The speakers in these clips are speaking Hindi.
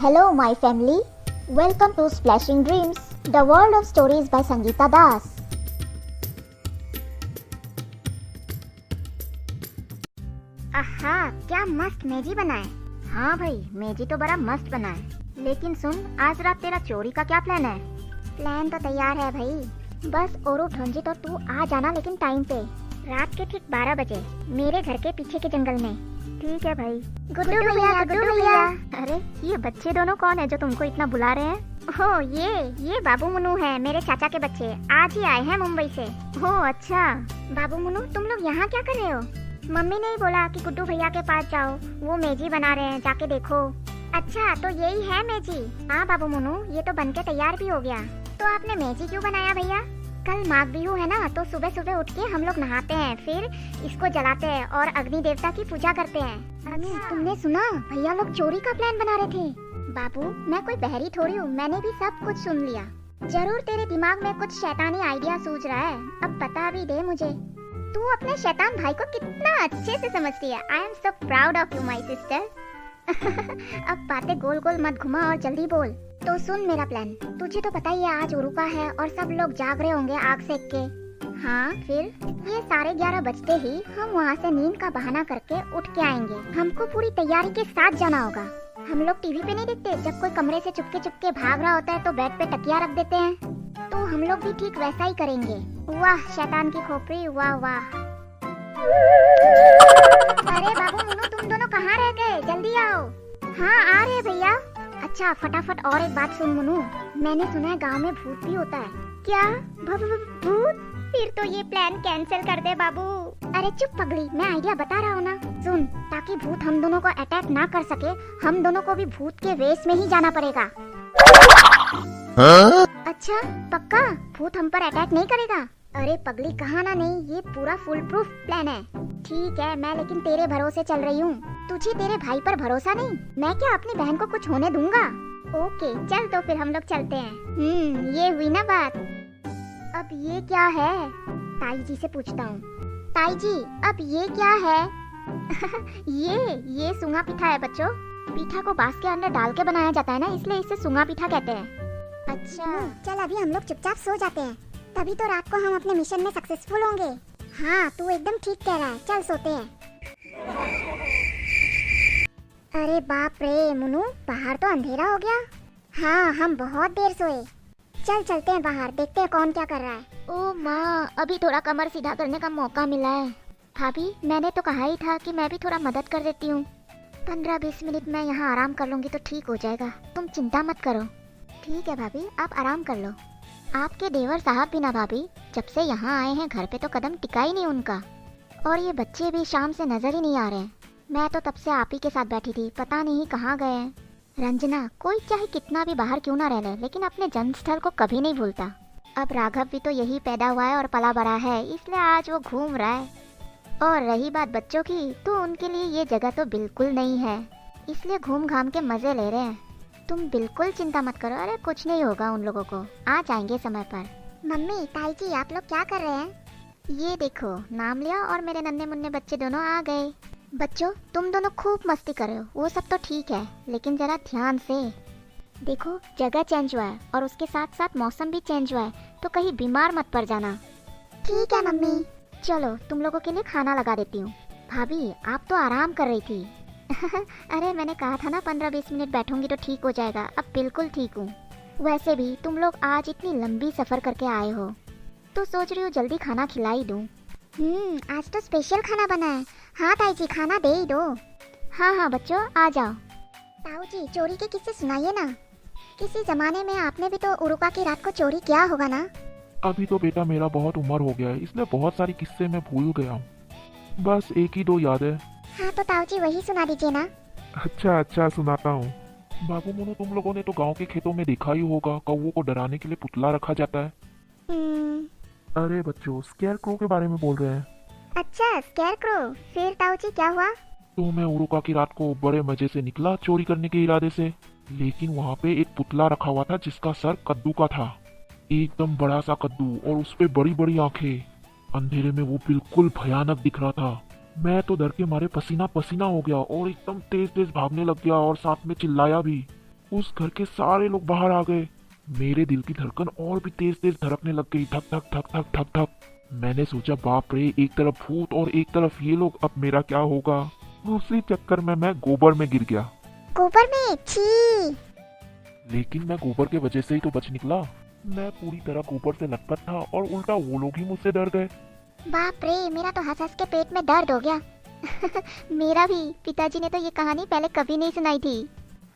Hello, my family. Welcome to Splashing Dreams, the world of stories by Sangeeta Das. आहा, क्या मस्त मेजी बना है। हाँ भाई, मेजी तो बड़ा मस्त बना है। लेकिन सुन, आज रात तेरा चोरी का क्या प्लान है? प्लान तो तैयार है भाई, बस औरू ढूंढी तो तू आ जाना, लेकिन टाइम पे, रात के ठीक 12 बजे मेरे घर के पीछे के जंगल में। ठीक है भाई। गुड्डू भैया, गुड्डू भैया। अरे ये बच्चे दोनों कौन है जो तुमको इतना बुला रहे हैं? हो ये बाबू मुन्नू है, मेरे चाचा के बच्चे। आज ही आए हैं मुंबई से। हो अच्छा। बाबू मुन्नू, तुम लोग यहाँ क्या कर रहे हो? मम्मी ने ही बोला कि गुड्डू भैया के पास जाओ, वो मेजी बना रहे हैं, जाके देखो। अच्छा, तो यही है मेजी? हाँ बाबू मुन्नू, ये तो बनके तैयार भी हो गया। तो आपने मेजी क्यों बनाया भैया? कल माघ बिहू है ना, तो सुबह सुबह उठ के हम लोग नहाते हैं, फिर इसको जलाते हैं और अग्नि देवता की पूजा करते हैं। अच्छा। तुमने सुना, भैया लोग चोरी का प्लान बना रहे थे। बाबू, मैं कोई बहरी थोड़ी हूँ, मैंने भी सब कुछ सुन लिया। जरूर तेरे दिमाग में कुछ शैतानी आइडिया सूझ रहा है, अब बता भी दे मुझे। तू अपने शैतान भाई को कितना अच्छे से समझती है। I am so proud of you my sister. अब बातें गोल गोल मत घुमा और जल्दी बोल। तो सुन मेरा प्लान। तुझे तो पता ही है आज उरुका है और सब लोग जाग रहे होंगे आग सेक के। हाँ, फिर ये 11:30 बजते ही हम वहाँ से नींद का बहाना करके उठ के आएंगे। हमको पूरी तैयारी के साथ जाना होगा। हम लोग टीवी पे नहीं देखते, जब कोई कमरे से चुपके चुपके भाग रहा होता है तो बेड पे तकिया रख देते हैं, तो हम लोग भी ठीक वैसा ही करेंगे। वाह शैतान की खोपड़ी, वाह वाह। अरे बाबू मुन्नू, तुम दोनों कहाँ रह गए? जल्दी आओ। हाँ आ रहे भैया। अच्छा फटाफट और एक बात सुन मुन्नू, मैंने सुना है गांव में भूत भी होता है। क्या भूत? फिर तो ये प्लान कैंसिल कर दे बाबू। अरे चुप पगली, मैं आइडिया बता रहा हूँ ना। सुन, ताकि भूत हम दोनों को अटैक ना कर सके, हम दोनों को भी भूत के वेश में ही जाना पड़ेगा। अच्छा पक्का? भूत हम पर अटैक नहीं करेगा? अरे पगली कहा ना नहीं, ये पूरा फुल प्रूफ प्लान है। ठीक है, मैं लेकिन तेरे भरोसे चल रही हूँ। तुझे तेरे भाई पर भरोसा नहीं? मैं क्या अपनी बहन को कुछ होने दूंगा? ओके चल, तो फिर हम लोग चलते हैं। ये हुई ना बात। अब ये क्या है? ताई जी से पूछता हूँ। ताई जी, अब ये क्या है? ये सुंगा पीठा है बच्चों। पीठा को बांस के अंदर डाल के बनाया जाता है ना, इसलिए इसे सुंगा पीठा कहते हैं। अच्छा चल, अभी हम लोग चुपचाप सो जाते हैं, तभी तो रात को हम अपने मिशन में सक्सेसफुल होंगे। हाँ तू एकदम ठीक कह रहा है, चल सोते हैं। अरे बाप रे मुन्नू, बाहर तो अंधेरा हो गया। हाँ हम बहुत देर सोए। चल चलते हैं बाहर, देखते हैं कौन क्या कर रहा है। ओ माँ, अभी थोड़ा कमर सीधा करने का मौका मिला है। भाभी, मैंने तो कहा ही था कि मैं भी थोड़ा मदद कर देती हूँ। 15-20 मिनट मैं यहाँ आराम कर लूँगी तो ठीक हो जाएगा, तुम चिंता मत करो। ठीक है भाभी, आप आराम कर लो। आपके देवर साहब भी ना भाभी, जब से यहाँ आए हैं घर पे तो कदम टिका ही नहीं उनका। और ये बच्चे भी शाम से नजर ही नहीं आ रहे। मैं तो तब से आप ही के साथ बैठी थी, पता नहीं कहाँ गए हैं। रंजना, कोई चाहे कितना भी बाहर क्यों ना रह ले, लेकिन अपने जन्म स्थल को कभी नहीं भूलता। अब राघव भी तो यही पैदा हुआ है और पला बड़ा है, इसलिए आज वो घूम रहा है। और रही बात बच्चों की, तो उनके लिए ये जगह तो बिल्कुल नहीं है, इसलिए घूम घाम के मजे ले रहे हैं। तुम बिल्कुल चिंता मत करो, अरे कुछ नहीं होगा उन लोगों को, आ जाएंगे समय पर। मम्मी, ताई जी, आप लोग क्या कर रहे हैं? ये देखो, नाम लिया और मेरे नन्हे मुन्ने बच्चे दोनों आ गए। बच्चों, तुम दोनों खूब मस्ती कर रहे हो, वो सब तो ठीक है, लेकिन जरा ध्यान से देखो, जगह चेंज हुआ है और उसके साथ साथ मौसम भी चेंज हुआ है, तो कहीं बीमार मत पड़ जाना। ठीक है मम्मी। चलो तुम लोगों के लिए खाना लगा देती हूँ। भाभी, आप तो आराम कर रही थी। अरे मैंने कहा था ना 15-20 मिनट बैठूंगी तो ठीक हो जाएगा, अब बिल्कुल ठीक हूँ। वैसे भी तुम लोग आज इतनी लंबी सफ़र करके आए हो, तो सोच रही हूँ जल्दी खाना खिला ही दूँ। आज तो स्पेशल खाना बना है। हाँ ताई जी, खाना दे ही दो। हाँ बच्चों, आ जाओ। ताऊ जी, चोरी के किस्से सुनाइए ना। किसी जमाने में आपने भी तो उरुका की रात को चोरी किया होगा ना? अभी तो बेटा मेरा बहुत उम्र हो गया है, इसलिए बहुत सारी किस्से मैं भूल गया हूँ, बस 1 ही 2 याद है। हाँ तो ताऊ जी वही सुना दीजिए ना। अच्छा सुनाता हूँ। बाबू मोनू, तुम लोगों ने तो गांव के खेतों में देखा ही होगा, कौवों को डराने के लिए पुतला रखा जाता है। अरे बच्चों, स्केयर क्रो के बारे में बोल रहे हैं। अच्छा स्केयर क्रो, फिर ताऊ जी क्या हुआ? तो मैं उरुका की रात को बड़े मजे से निकला चोरी करने के इरादे से, लेकिन वहाँ पे एक पुतला रखा हुआ था जिसका सर कद्दू का था, एकदम बड़ा सा कद्दू, और उस पे बड़ी बड़ी आंखें। अंधेरे में वो बिल्कुल भयानक दिख रहा था। मैं तो डर के मारे पसीना पसीना हो गया और एकदम तेज तेज भागने लग गया और साथ में चिल्लाया भी। उस घर के सारे लोग बाहर आ गए। मेरे दिल की धड़कन और भी तेज तेज धड़कने लग गई, धक धक धक धक धक धक। मैंने सोचा बाप रे, एक तरफ भूत और एक तरफ ये लोग, अब मेरा क्या होगा। उसी चक्कर में मैं गोबर में गिर गया। गोबर में? छी। लेकिन मैं गोबर के वजह से ही तो बच निकला। मैं पूरी तरह गोबर से लटपट था और उल्टा वो लोग ही मुझसे डर गए। बाप रे, मेरा तो हंस हंस के पेट में दर्द हो गया। मेरा भी। पिताजी ने तो ये कहानी पहले कभी नहीं सुनाई थी।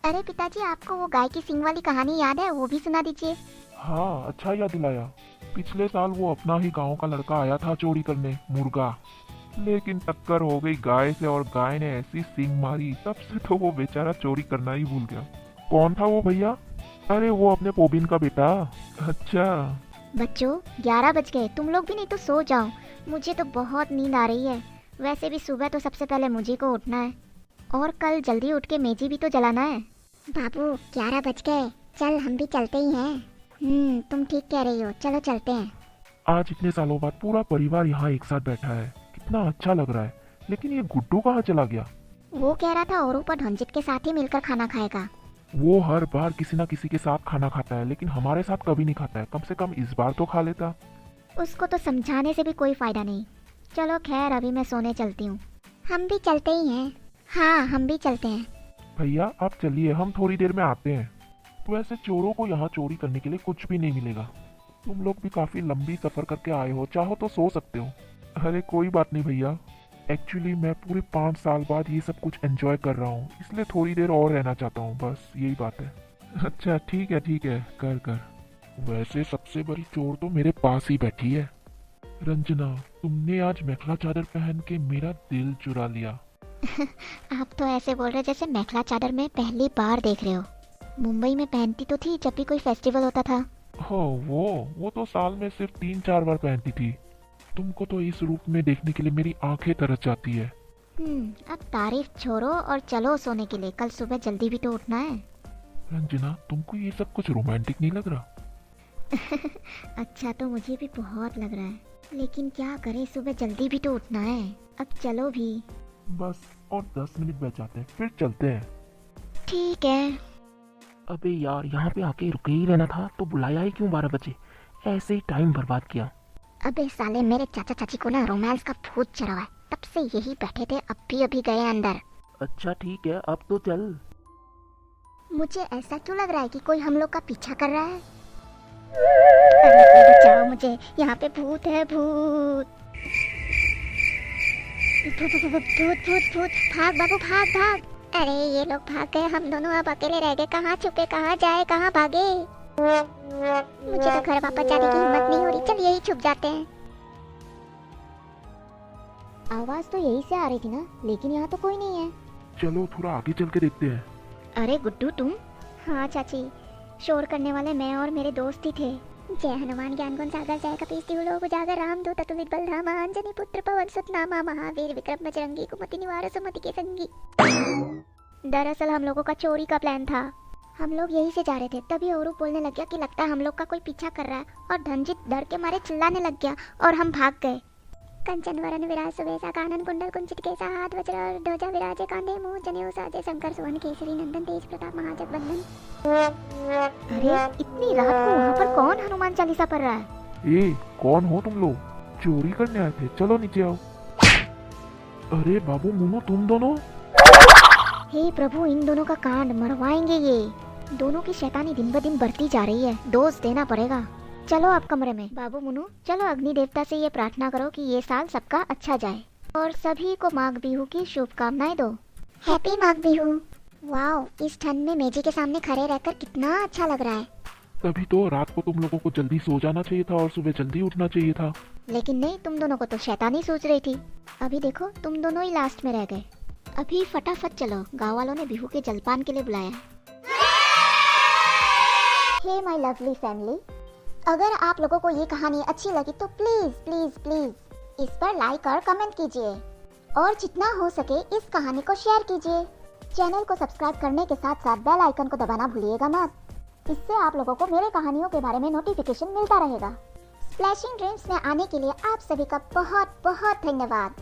अरे पिताजी, आपको वो गाय की सींग वाली कहानी याद है? वो भी सुना दीजिए। हाँ, अच्छा याद दिलाया। पिछले साल वो अपना ही गांव का लड़का आया था चोरी करने, मुर्गा। लेकिन टक्कर हो गई गाय से और गाय ने ऐसी सींग मारी, तब से तो वो बेचारा चोरी करना ही भूल गया। कौन था वो भैया? अरे वो अपने पोबिन का बेटा। अच्छा। बच्चों, 11 बज गए, तुम लोग भी नहीं तो सो जाओ। मुझे तो बहुत नींद आ रही है। वैसे भी सुबह तो सबसे पहले मुझे को उठना है और कल जल्दी उठ के मेजी भी तो जलाना है। बाबू, 11 बज गए, चल हम भी चलते ही हैं। तुम ठीक कह रही हो, चलो चलते हैं। आज इतने सालों बाद पूरा परिवार यहाँ एक साथ बैठा है, कितना अच्छा लग रहा है। लेकिन ये गुड्डू कहाँ चला गया? वो कह रहा था और ऊपर ढंजित के साथ ही मिलकर खाना खाएगा। वो हर बार किसी न किसी के साथ खाना खाता है, लेकिन हमारे साथ कभी नहीं खाता है। कम से कम इस बार तो खा लेता। उसको तो समझाने से भी कोई फायदा नहीं। चलो खैर, अभी मैं सोने चलती हूँ। हम भी चलते ही हैं। हाँ, हम भी चलते हैं। भैया आप चलिए, हम थोड़ी देर में आते हैं। वैसे चोरों को यहाँ चोरी करने के लिए कुछ भी नहीं मिलेगा। तुम लोग भी काफी लंबी सफर करके आए हो, चाहो तो सो सकते हो। अरे कोई बात नहीं भैया, एक्चुअली मैं पूरे 5 साल बाद ये सब कुछ एंजॉय कर रहा हूँ, इसलिए थोड़ी देर और रहना चाहता हूँ, बस यही बात है। अच्छा ठीक है कर कर। वैसे सबसे बड़ी चोर तो मेरे पास ही बैठी है। रंजना, तुमने आज मेखला चादर पहन के मेरा दिल चुरा लिया। आप तो ऐसे बोल रहे जैसे मेखला चादर में पहली बार देख रहे हो। मुंबई में पहनती तो थी जब भी कोई फेस्टिवल होता था। हो वो तो साल में सिर्फ 3-4 बार पहनती थी। तुमको तो इस रूप में देखने के लिए मेरी आंखें तरस जाती है। अब तारीफ छोड़ो और चलो सोने के लिए, कल सुबह जल्दी भी तो उठना है। रंजना, तुमको ये सब कुछ रोमांटिक नहीं लग रहा? अच्छा तो मुझे भी बहुत लग रहा है, लेकिन क्या करें, सुबह जल्दी भी तो उठना है। अब चलो भी। बस और 10 मिनट बच जाते हैं, फिर चलते हैं। ठीक है। अबे यार, यहाँ पे आके रुके ही रहना था तो बुलाया ही क्यों 12 बजे? ऐसे ही टाइम बर्बाद किया। अबे साले, मेरे चाचा चाची को ना रोमांस का भूत चढ़ा हुआ है, तब से यही बैठे थे, अभी गए अंदर। अच्छा ठीक है, अब तो चल। मुझे ऐसा क्यों लग रहा है कि कोई हम लोग का पीछा कर रहा है? अरे बचाओ मुझे, यहाँ पे भूत है, भूत। भूत भूत भूत भूत, भाग बाबू भाग भाग। अरे ये लोग भाग गए, हम दोनों अब अकेले रह गए। कहाँ छुपे, कहाँ जाए, कहाँ भागे? मुझे तो घर वापस जाने की हिम्मत नहीं हो रही। चल यही छुप जाते हैं। आवाज तो यही से आ रही थी ना, लेकिन यहाँ तो कोई नहीं है। चलो थोड़ा आगे चल के देखते हैं। अरे गुड्डू तुम? हाँ चाची, शोर करने वाले मैं और मेरे दोस्त ही थे। जय हनुमान ज्ञान गुण सागर, जय कपीस तिहु लोक उजागर, रामदूत अतुलित बलधामा, अंजनी पुत्र पवन सुत नामा, महावीर विक्रम बजरंगी, कुमति निवार सुमति के संगी। दरअसल हम लोगों का चोरी का प्लान था। हम लोग यहीं से जा रहे थे, तभी औरू बोलने लग गया कि लगता है हम लोग का कोई पीछा कर रहा है, और धनजीत डर के मारे चिल्लाने लग गया और हम भाग गए। कंचन वरन विराज सुबेसा, कानन कुंडल कुंचित केसा, हाथ वज्र और ध्वजा विराजे, कांधे मुंह जनेऊ साजे, शंकर सुवन केसरी नंदन, तेज प्रताप महाजगवंदन। अरे इतनी रात को वहाँ पर कौन हनुमान चालीसा पढ़ रहा है? ए, कौन हो तुम लोग? चोरी करने आए थे? चलो नीचे आओ। अरे बाबू मुन्नू, तुम दोनों? हे प्रभु, इन दोनों का कांड मरवाएंगे ये। दोनों की शैतानी दिन ब दिन बढ़ती जा रही है, डोज देना पड़ेगा। चलो आप कमरे में। बाबू मुन्नू, चलो अग्नि देवता से ये प्रार्थना करो कि ये साल सबका अच्छा जाए और सभी को माघ बिहू की शुभकामनाएं दो। हैप्पी माघ बिहू। वाओ, इस ठंड में मेजी के सामने खड़े रहकर कितना अच्छा लग रहा है। तभी तो रात को तुम लोगों को जल्दी सो जाना चाहिए था और सुबह जल्दी उठना चाहिए था। लेकिन नहीं, तुम दोनों को तो शैतानी सोच रही थी। अभी देखो, तुम दोनों ही लास्ट में रह गए। अभी फटाफट चलो, गाँव वालों ने बिहू के जलपान के लिए बुलाया। हे माय लवली फैमिली, अगर आप लोगों को ये कहानी अच्छी लगी तो प्लीज प्लीज प्लीज इस पर लाइक और कमेंट कीजिए और जितना हो सके इस कहानी को शेयर कीजिए। चैनल को सब्सक्राइब करने के साथ साथ बेल आइकन को दबाना भूलिएगा मत। इससे आप लोगों को मेरे कहानियों के बारे में नोटिफिकेशन मिलता रहेगा। स्प्लैशिंग ड्रीम्स में आने के लिए आप सभी का बहुत बहुत धन्यवाद।